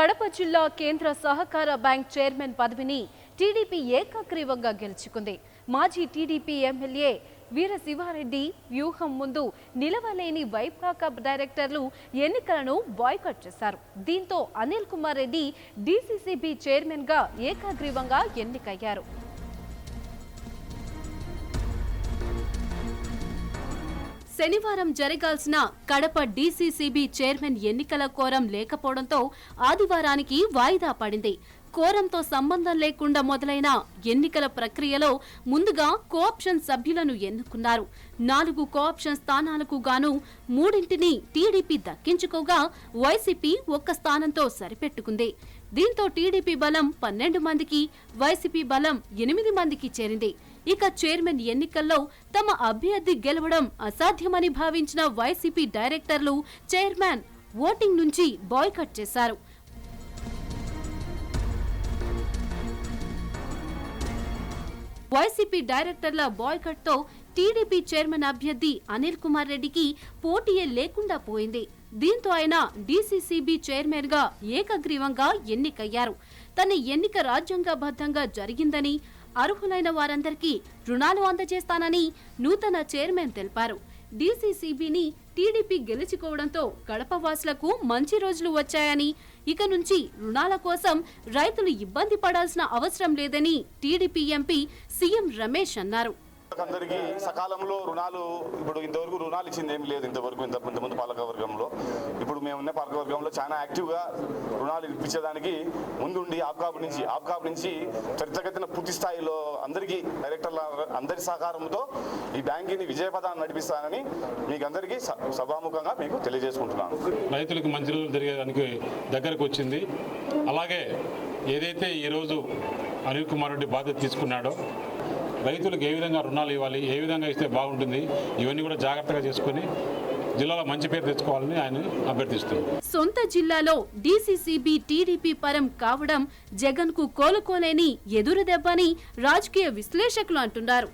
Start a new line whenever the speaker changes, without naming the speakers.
కడప జిల్లా కేంద్ర సహకార బ్యాంక్ చైర్మన్ పదవిని టీడీపీ ఏకగ్రీవంగా గెలుచుకుంది. మాజీ టీడీపీ ఎమ్మెల్యే వీరశివారెడ్డి వ్యూహం ముందు నిలవలేని వైకాపా డైరెక్టర్లు ఎన్నికలను బాయ్కాట్ చేశారు. దీంతో అనిల్ కుమార్ రెడ్డి డీసీసీబీ చైర్మన్ గా ఏకగ్రీవంగా ఎన్నికయ్యారు. శనివారం జరగాల్సిన కడప డీసీసీబీ చైర్మన్ ఎన్నికల కోరం లేకపోవడంతో ఆదివారానికి వాయిదా పడింది. కోరంతో సంబంధం లేకుండా మొదలైన ఎన్నికల ప్రక్రియలో ముందుగా కోఆప్షన్ సభ్యులను ఎన్నుకున్నారు. 4 కోఆప్షన్ స్థానాలకు గాను 3ంటిని టీడీపీ దక్కించుకోగా వైసీపీ 1 స్థానంతో సరిపెట్టుకుంది. దీంతో టీడీపీ బలం 12 మందికి, వైసీపీ బలం 8 మందికి చేరింది. ఇక చైర్మన్ ఎన్నికల్లో తమ అభ్యర్థి గెలవడం అసాధ్యమని భావించిన వైసీపీ డైరెక్టర్లు చైర్మన్ ఓటింగ్ నుంచి బాయ్కాట్ చేశారు. వైసీపీ డైరెక్టర్ల బాయ్కాట్ తో టీడీపీ చైర్మన్ అభ్యర్థి అనిల్ కుమార్ రెడ్డికి పోటీయే లేకుండా పోయింది. దీంతో ఆయన డీసీసీబీ చైర్మన్ గా ఏకగ్రీవంగా ఎన్నికయ్యారు. తన ఎన్నిక రాజ్యాంగబద్ధంగా జరిగిందని, అర్హులైన వారందరికీ రుణాలు అందజేస్తానని నూతన చైర్మన్ తెలిపారు. డీసీసీబీని టీడీపీ గెలుచుకోవడంతో కడప వాసులకు మంచి రోజులు వచ్చాయని, ఇక నుంచి రుణాల కోసం రైతులు ఇబ్బంది పడాల్సిన అవసరం లేదని టీడీపీ ఎంపీ సీఎం రమేష్ అన్నారు.
అందరికీ సకాలంలో రుణాలు ఇప్పుడు ఇంతవరకు రుణాలు ఇచ్చింది ఏమి లేదు. ఇంతకుముందు పాలకవర్గంలో, ఇప్పుడు మేమున్న పాలకవర్గంలో చాలా యాక్టివ్గా రుణాలు ఇప్పించేదానికి ముందుండి ఆప్కాబ్ నుంచి త్వరితగతిన పూర్తి స్థాయిలో అందరికీ డైరెక్టర్ల అందరి సహకారంతో ఈ బ్యాంకుని విజయపథాన్ని నడిపిస్తానని మీకు అందరికీ సభాముఖంగా మీకు తెలియజేసుకుంటున్నాను.
రైతులకు మంచి రోజులు జరిగేదానికి దగ్గరకు వచ్చింది. అలాగే ఏదైతే ఈరోజు అనిల్ కుమార్ రెడ్డి బాధ్యత తీసుకున్నాడో, రైతులకు ఏ విధంగా రుణాలు ఇవ్వాలి, ఏ విధంగా ఇస్తే బాగుంటుంది, ఇవన్నీ కూడా జాగ్రత్తగా చేసుకుని జిల్లాలో మంచి పేరు తెచ్చుకోవాలని ఆయన అభ్యర్థిస్తున్నారు.
సొంత జిల్లాలో డీసీసీబీ టీడీపీ పరం కావడం జగన్ కు కోలుకోలేని ఎదురు దెబ్బని రాజకీయ విశ్లేషకులు అంటున్నారు.